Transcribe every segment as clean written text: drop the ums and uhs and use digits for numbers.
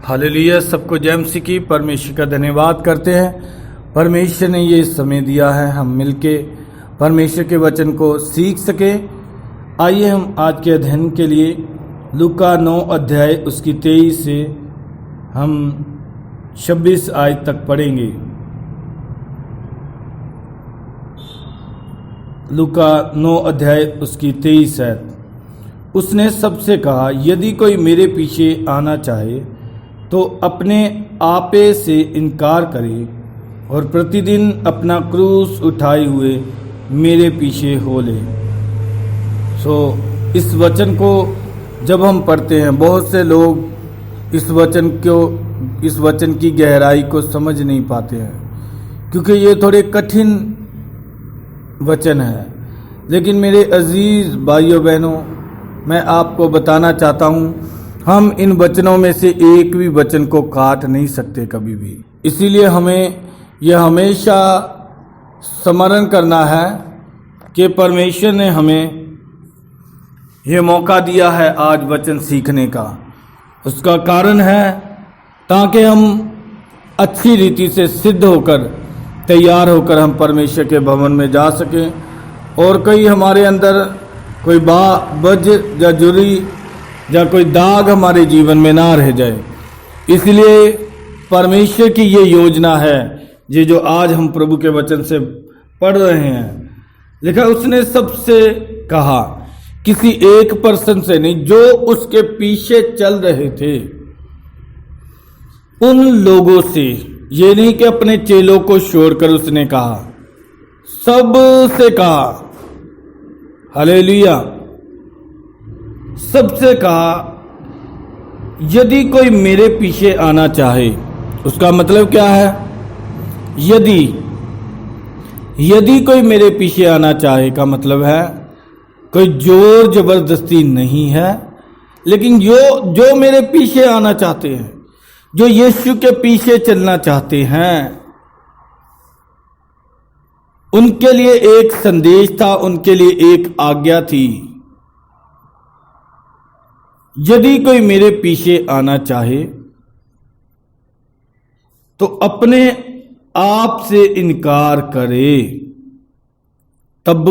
Hallelujah. सबको जय मसीह की। परमेश्वर का धन्यवाद करते हैं। परमेश्वर ने ये समय दिया है हम मिलके परमेश्वर के वचन को सीख सके। आइए हम आज के अध्ययन के लिए लूका 9 अध्याय उसकी 23 से हम 26 आयत तक पढ़ेंगे। लूका 9 अध्याय उसकी 23 है। उसने सबसे कहा, यदि कोई मेरे पीछे आना चाहे तो अपने आपे से इनकार करे और प्रतिदिन अपना क्रूस उठाए हुए मेरे पीछे हो ले। इस वचन को जब हम पढ़ते हैं, बहुत से लोग इस वचन की गहराई को समझ नहीं पाते हैं, क्योंकि ये थोड़े कठिन वचन है। लेकिन मेरे अजीज भाइयों बहनों, मैं आपको बताना चाहता हूँ, हम इन वचनों में से एक भी वचन को काट नहीं सकते कभी भी। इसीलिए हमें यह हमेशा स्मरण करना है कि परमेश्वर ने हमें यह मौका दिया है आज वचन सीखने का। उसका कारण है ताकि हम अच्छी रीति से सिद्ध होकर, तैयार होकर हम परमेश्वर के भवन में जा सकें और कहीं हमारे अंदर कोई बज या जुरी या कोई दाग हमारे जीवन में ना रह जाए। इसलिए परमेश्वर की ये योजना है, ये जो आज हम प्रभु के वचन से पढ़ रहे हैं। लिखा, उसने सबसे कहा, किसी एक पर्सन से नहीं, जो उसके पीछे चल रहे थे उन लोगों से। ये नहीं कि अपने चेलों को छोड़कर उसने कहा, सबसे कहा। हालेलुया। सबसे कहा, यदि कोई मेरे पीछे आना चाहे। उसका मतलब क्या है? यदि कोई मेरे पीछे आना चाहे का मतलब है कोई जोर जबरदस्ती नहीं है, लेकिन जो मेरे पीछे आना चाहते हैं, जो यीशु के पीछे चलना चाहते हैं, उनके लिए एक संदेश था, उनके लिए एक आज्ञा थी। यदि कोई मेरे पीछे आना चाहे तो अपने आप से इनकार करे। तब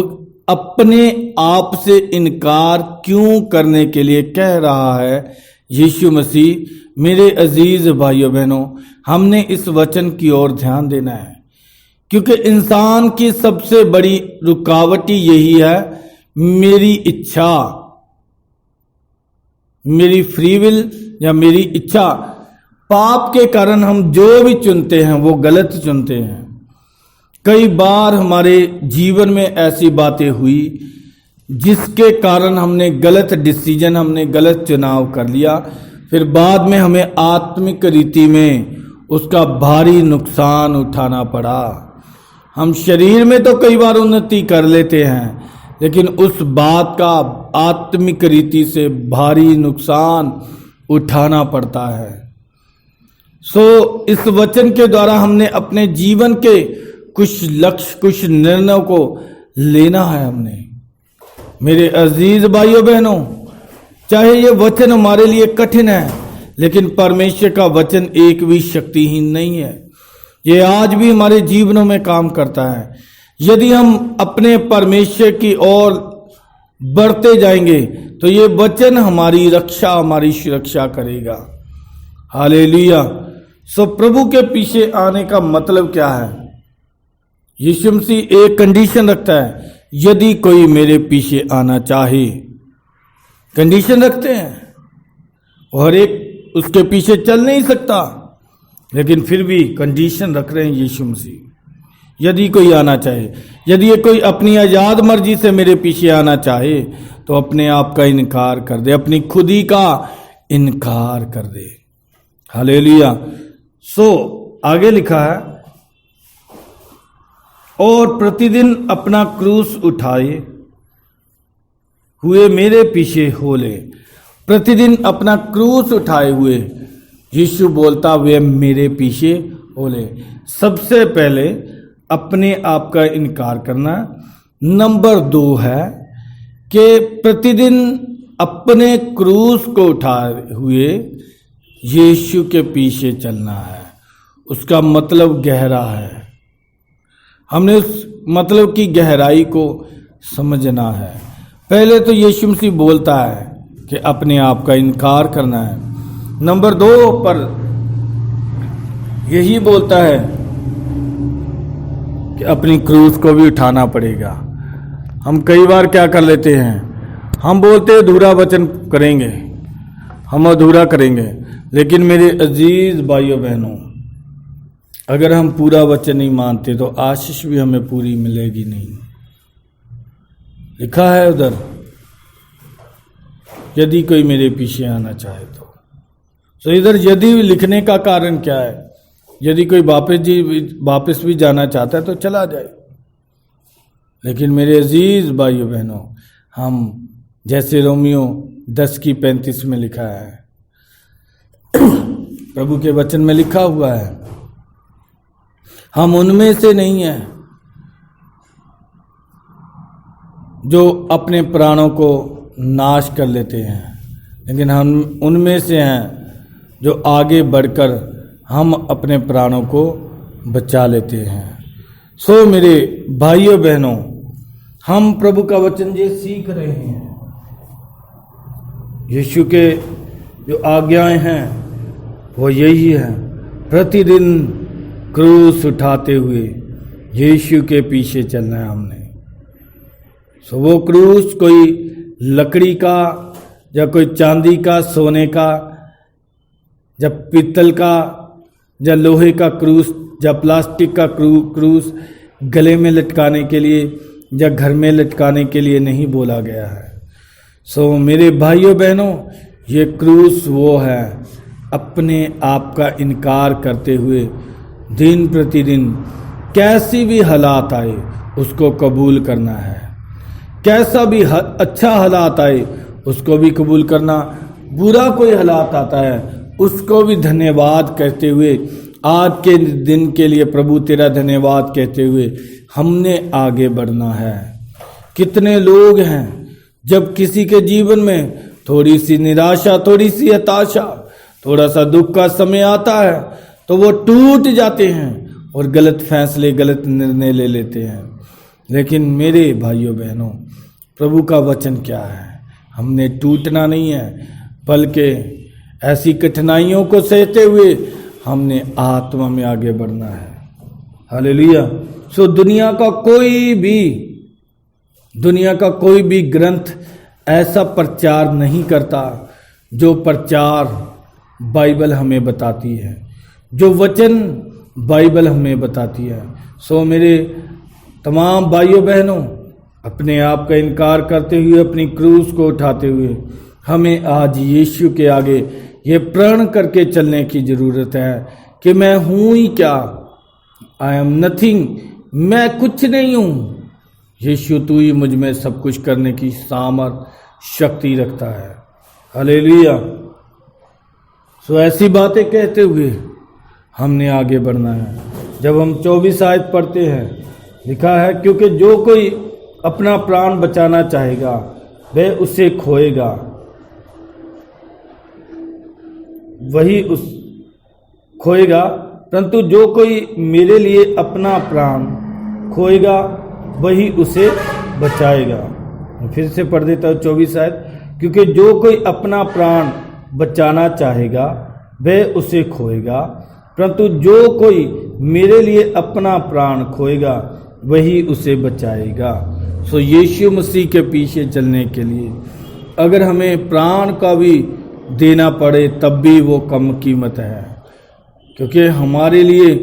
अपने आप से इनकार क्यों करने के लिए कह रहा है यीशु मसीह? मेरे अजीज भाइयों बहनों, हमने इस वचन की ओर ध्यान देना है, क्योंकि इंसान की सबसे बड़ी रुकावट यही है, मेरी इच्छा, मेरी फ्री विल या मेरी इच्छा। पाप के कारण हम जो भी चुनते हैं वो गलत चुनते हैं। कई बार हमारे जीवन में ऐसी बातें हुई जिसके कारण हमने गलत डिसीजन, हमने गलत चुनाव कर लिया, फिर बाद में हमें आत्मिक रीति में उसका भारी नुकसान उठाना पड़ा। हम शरीर में तो कई बार उन्नति कर लेते हैं, लेकिन उस बात का आत्मिक रीति से भारी नुकसान उठाना पड़ता है। इस वचन के द्वारा हमने अपने जीवन के कुछ लक्ष्य, कुछ निर्णयों को लेना है हमने। मेरे अजीज भाइयों बहनों, चाहे ये वचन हमारे लिए कठिन है, लेकिन परमेश्वर का वचन एक भी शक्तिहीन नहीं है। ये आज भी हमारे जीवनों में काम करता है। यदि हम अपने परमेश्वर की ओर बढ़ते जाएंगे तो ये वचन हमारी रक्षा, हमारी सुरक्षा करेगा। हालेलुया। प्रभु के पीछे आने का मतलब क्या है? यीशु मसीह एक कंडीशन रखता है, यदि कोई मेरे पीछे आना चाहे। कंडीशन रखते हैं, और एक उसके पीछे चल नहीं सकता, लेकिन फिर भी कंडीशन रख रहे हैं यीशु मसीह। यदि कोई आना चाहे, यदि ये कोई अपनी आजाद मर्जी से मेरे पीछे आना चाहे तो अपने आप का इनकार कर दे, अपनी खुदी का इनकार कर दे। हालेलुया। आगे लिखा है, और प्रतिदिन अपना क्रूस उठाए हुए मेरे पीछे हो ले। प्रतिदिन अपना क्रूस उठाए हुए यीशु बोलता वे मेरे पीछे बोले। सबसे पहले अपने आप का इनकार करना। नंबर 2 है कि प्रतिदिन अपने क्रूस को उठाए हुए यीशु के पीछे चलना है। उसका मतलब गहरा है। हमने उस मतलब की गहराई को समझना है। पहले तो यीशु मसीह बोलता है कि अपने आप का इनकार करना है। नंबर 2 पर यही बोलता है कि अपनी क्रूस को भी उठाना पड़ेगा। हम कई बार क्या कर लेते हैं, हम बोलते हैं अधूरा वचन करेंगे, हम अधूरा करेंगे। लेकिन मेरे अजीज भाइयों बहनों, अगर हम पूरा वचन नहीं मानते तो आशीष भी हमें पूरी मिलेगी नहीं। लिखा है उधर, यदि कोई मेरे पीछे आना चाहे तो इधर यदि लिखने का कारण क्या है? यदि कोई वापस भी जाना चाहता है तो चला जाए। लेकिन मेरे अजीज भाइयों बहनों, हम जैसे रोमियो 10:35 में लिखा है, प्रभु के वचन में लिखा हुआ है, हम उनमें से नहीं हैं जो अपने प्राणों को नाश कर लेते हैं, लेकिन हम उनमें से हैं जो आगे बढ़कर हम अपने प्राणों को बचा लेते हैं। सो मेरे भाइयों बहनों, हम प्रभु का वचन ये सीख रहे हैं। यीशु के जो आज्ञाएं हैं वो यही है, प्रतिदिन क्रूस उठाते हुए यीशु के पीछे चलना है हमने। सो वो क्रूस कोई लकड़ी का या कोई चांदी का, सोने का या पीतल का या लोहे का क्रूस या प्लास्टिक का क्रूस गले में लटकाने के लिए या घर में लटकाने के लिए नहीं बोला गया है। सो मेरे भाइयों बहनों, ये क्रूस वो है, अपने आप का इनकार करते हुए दिन प्रतिदिन कैसी भी हालात आए उसको कबूल करना है। कैसा भी अच्छा हालात आए उसको भी कबूल करना, बुरा कोई हालात आता है उसको भी धन्यवाद कहते हुए, आज के दिन के लिए प्रभु तेरा धन्यवाद कहते हुए हमने आगे बढ़ना है। कितने लोग हैं जब किसी के जीवन में थोड़ी सी निराशा, थोड़ी सी हताशा, थोड़ा सा दुख का समय आता है तो वो टूट जाते हैं और गलत फैसले, गलत निर्णय ले लेते हैं। लेकिन मेरे भाइयों बहनों, प्रभु का वचन क्या है? हमने टूटना नहीं है, बल्कि ऐसी कठिनाइयों को सहते हुए हमने आत्मा में आगे बढ़ना है। हालेलुया। सो दुनिया का कोई भी ग्रंथ ऐसा प्रचार नहीं करता जो प्रचार बाइबल हमें बताती है, जो वचन बाइबल हमें बताती है। सो मेरे तमाम भाइयों बहनों, अपने आप का इनकार करते हुए, अपनी क्रूस को उठाते हुए हमें आज यीशु के आगे ये प्रण करके चलने की जरूरत है कि मैं हूं ही क्या, आई एम नथिंग, मैं कुछ नहीं हूं। यीशु तू ही मुझ में सब कुछ करने की सामर्थ, शक्ति रखता है। हालेलुया। सो ऐसी बातें कहते हुए हमने आगे बढ़ना है। जब हम 24 आयत पढ़ते हैं, लिखा है, क्योंकि जो कोई अपना प्राण बचाना चाहेगा वह उसे खोएगा, वही उस खोएगा, परंतु जो कोई मेरे लिए अपना प्राण खोएगा वही उसे बचाएगा। फिर से पढ़ देता हूँ 24 आयत, क्योंकि जो कोई अपना प्राण बचाना चाहेगा वह उसे खोएगा, परंतु जो कोई मेरे लिए अपना प्राण खोएगा वही उसे बचाएगा। सो यीशु मसीह के पीछे चलने के लिए अगर हमें प्राण का भी देना पड़े तब भी वो कम कीमत है, क्योंकि हमारे लिए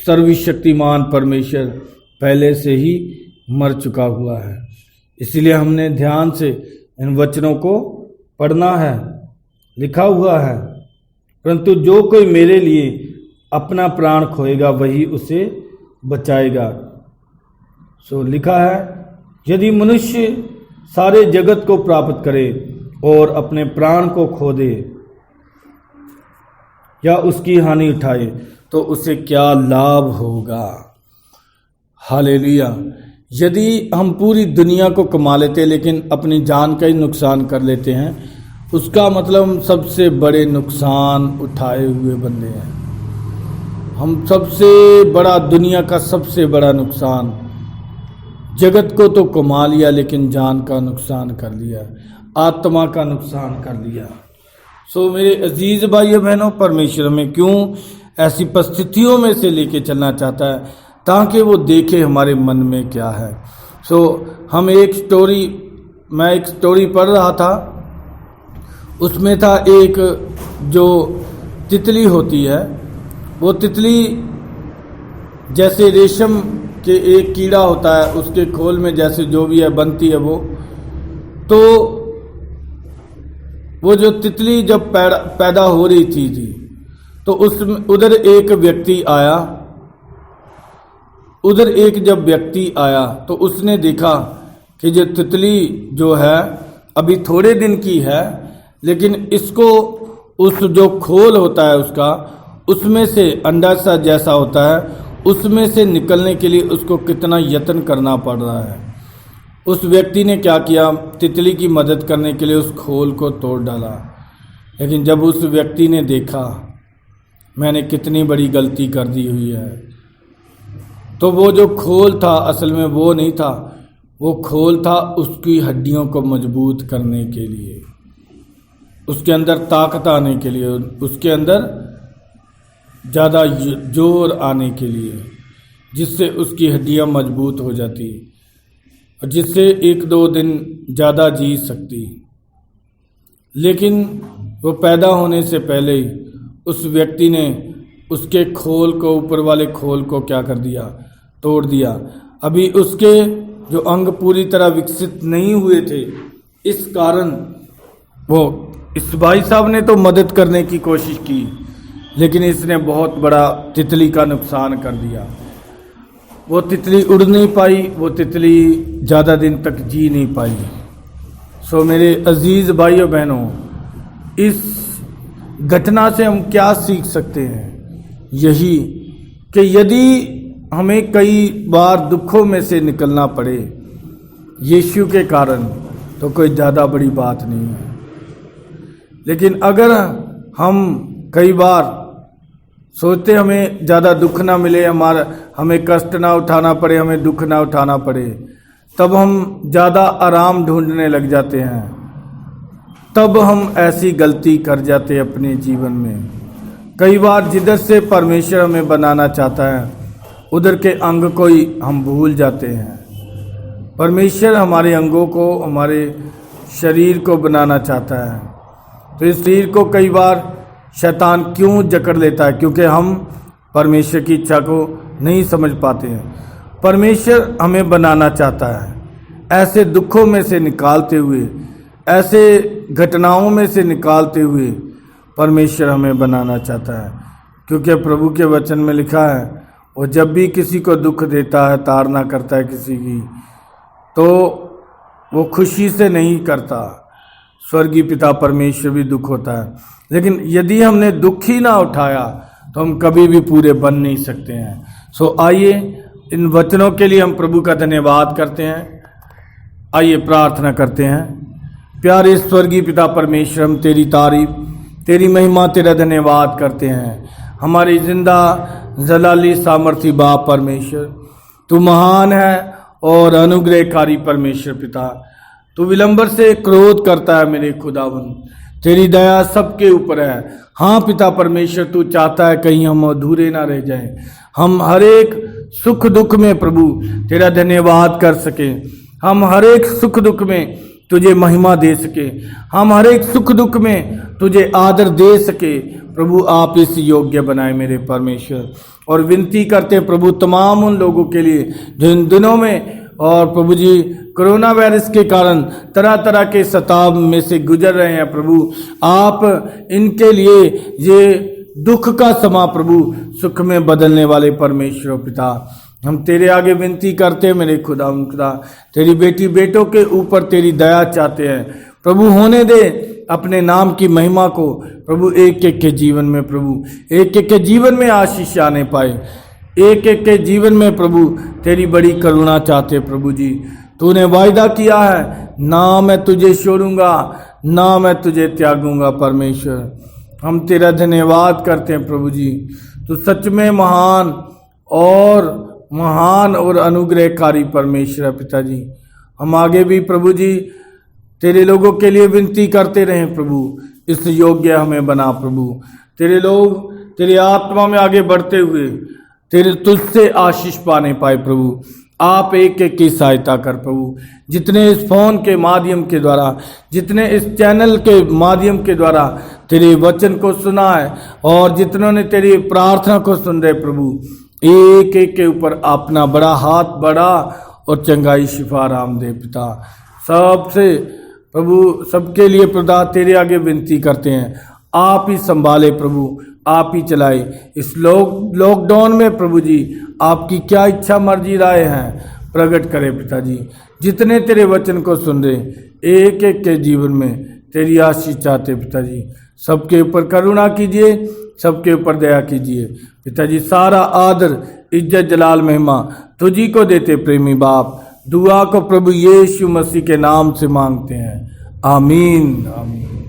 सर्वशक्तिमान परमेश्वर पहले से ही मर चुका हुआ है। इसलिए हमने ध्यान से इन वचनों को पढ़ना है। लिखा हुआ है, परंतु जो कोई मेरे लिए अपना प्राण खोएगा वही उसे बचाएगा। सो लिखा है, यदि मनुष्य सारे जगत को प्राप्त करे और अपने प्राण को खो दे या उसकी हानि उठाए तो उसे क्या लाभ होगा। हालेलुया। यदि हम पूरी दुनिया को कमा लेते लेकिन अपनी जान का ही नुकसान कर लेते हैं, उसका मतलब हम सबसे बड़े नुकसान उठाए हुए बंदे हैं। हम सबसे बड़ा, दुनिया का सबसे बड़ा नुकसान, जगत को तो कमा लिया लेकिन जान का नुकसान कर लिया, आत्मा का नुकसान कर लिया। सो मेरे अजीज भाइयों बहनों, परमेश्वर हमें क्यों ऐसी परिस्थितियों में से लेके चलना चाहता है, ताकि वो देखे हमारे मन में क्या है। सो मैं एक स्टोरी पढ़ रहा था, उसमें था एक जो तितली होती है, वो तितली जैसे रेशम के एक कीड़ा होता है, उसके खोल में जैसे जो भी है बनती है वो जो तितली जब पैदा हो रही थी तो उधर एक व्यक्ति आया तो उसने देखा कि जो तितली जो है अभी थोड़े दिन की है, लेकिन इसको उस जो खोल होता है उसका, उसमें से अंडा सा जैसा होता है, उसमें से निकलने के लिए उसको कितना यत्न करना पड़ रहा है। उस व्यक्ति ने क्या किया, तितली की मदद करने के लिए उस खोल को तोड़ डाला। लेकिन जब उस व्यक्ति ने देखा मैंने कितनी बड़ी गलती कर दी हुई है, तो वो जो खोल था असल में वो नहीं था, वो खोल था उसकी हड्डियों को मजबूत करने के लिए, उसके अंदर ताकत आने के लिए, उसके अंदर ज़्यादा जोर आने के लिए, जिससे उसकी हड्डियां मजबूत हो जाती और जिससे 1-2 दिन ज़्यादा जी सकती। लेकिन वो पैदा होने से पहले ही उस व्यक्ति ने उसके खोल को, ऊपर वाले खोल को क्या कर दिया, तोड़ दिया। अभी उसके जो अंग पूरी तरह विकसित नहीं हुए थे, इस कारण वो, इस भाई साहब ने तो मदद करने की कोशिश की, लेकिन इसने बहुत बड़ा तितली का नुकसान कर दिया। वो तितली उड़ नहीं पाई, वो तितली ज़्यादा दिन तक जी नहीं पाई। सो मेरे अजीज़ भाइयों बहनों, इस घटना से हम क्या सीख सकते हैं? यही कि यदि हमें कई बार दुखों में से निकलना पड़े यीशु के कारण, तो कोई ज़्यादा बड़ी बात नहीं है। लेकिन अगर हम कई बार सोचते हमें ज़्यादा दुख ना मिले, हमें कष्ट ना उठाना पड़े, हमें दुख ना उठाना पड़े, तब हम ज़्यादा आराम ढूंढने लग जाते हैं, तब हम ऐसी गलती कर जाते हैं अपने जीवन में। कई बार जिधर से परमेश्वर हमें बनाना चाहता है उधर के अंग को ही हम भूल जाते हैं। परमेश्वर हमारे अंगों को, हमारे शरीर को बनाना चाहता है, तो इस शरीर को कई बार शैतान क्यों जकड़ लेता है? क्योंकि हम परमेश्वर की इच्छा को नहीं समझ पाते हैं। परमेश्वर हमें बनाना चाहता है, ऐसे दुखों में से निकालते हुए, ऐसे घटनाओं में से निकालते हुए परमेश्वर हमें बनाना चाहता है। क्योंकि प्रभु के वचन में लिखा है, वो जब भी किसी को दुख देता है, ताड़ना करता है किसी की, तो वो खुशी से नहीं करता। स्वर्गीय पिता परमेश्वर भी दुख होता है, लेकिन यदि हमने दुख ही ना उठाया तो हम कभी भी पूरे बन नहीं सकते हैं। सो आइए इन वचनों के लिए हम प्रभु का धन्यवाद करते हैं। आइए प्रार्थना करते हैं। प्यारे स्वर्गीय पिता परमेश्वर, हम तेरी तारीफ, तेरी महिमा, तेरा धन्यवाद करते हैं। हमारी जिंदा जलाली सामर्थी बाप परमेश्वर, तू महान है और अनुग्रहकारी परमेश्वर पिता। तू विलंबर से क्रोध करता है मेरे खुदावन, तेरी दया सबके ऊपर है। हाँ पिता परमेश्वर, तू चाहता है कहीं हम अधूरे ना रह जाएं, हम हर एक सुख दुख में प्रभु तेरा धन्यवाद कर सके, हम हर एक सुख दुख में तुझे महिमा दे सके, हम हर एक सुख दुख में तुझे आदर दे सके। प्रभु आप इस योग्य बनाए मेरे परमेश्वर। और विनती करते हैं प्रभु तमाम उन लोगों के लिए जो इन दिनों में, और प्रभु जी कोरोना वायरस के कारण तरह तरह के सताव में से गुजर रहे हैं, प्रभु आप इनके लिए ये दुख का समा प्रभु सुख में बदलने वाले परमेश्वर पिता, हम तेरे आगे विनती करते हैं मेरे खुदा, तेरी बेटी बेटों के ऊपर तेरी दया चाहते हैं प्रभु। होने दे अपने नाम की महिमा को प्रभु एक एक के जीवन में, प्रभु एक एक के जीवन में आशीष आने पाए। एक एक के जीवन में प्रभु तेरी बड़ी करुणा चाहते प्रभु जी। तूने वायदा किया है, ना मैं तुझे छोड़ूंगा, ना मैं तुझे त्यागूंगा। परमेश्वर, हम तेरा धन्यवाद करते हैं प्रभु जी। तू सच में महान और अनुग्रहकारी परमेश्वर है पिताजी। हम आगे भी प्रभु जी तेरे लोगों के लिए विनती करते रहें प्रभु, इस योग्य हमें बना प्रभु। तेरे लोग तेरी आत्मा में आगे बढ़ते हुए तेरे तुझसे आशीष पाने पाए प्रभु। आप एक एक की सहायता कर प्रभु। जितने इस फोन के माध्यम के द्वारा, जितने इस चैनल के माध्यम के द्वारा तेरे वचन को सुना है और जितनों ने तेरी प्रार्थना को सुन रहे प्रभु, एक एक के ऊपर अपना बड़ा हाथ बढ़ा और चंगाई शिफा आराम दे पिता। सबसे प्रभु, सबके लिए प्रभु तेरे आगे विनती करते हैं, आप ही संभाले प्रभु, आप ही चलाए। इस लॉकडाउन में प्रभु जी आपकी क्या इच्छा मर्जी राय हैं प्रकट करें पिताजी। जितने तेरे वचन को सुन रहे एक एक के जीवन में तेरी आशीष चाहते पिताजी। सबके ऊपर करुणा कीजिए, सबके ऊपर दया कीजिए पिताजी। सारा आदर, इज्जत, जलाल, महिमा तुझी को देते प्रेमी बाप। दुआ को प्रभु यीशु मसीह के नाम से मांगते हैं, आमीन आमीन।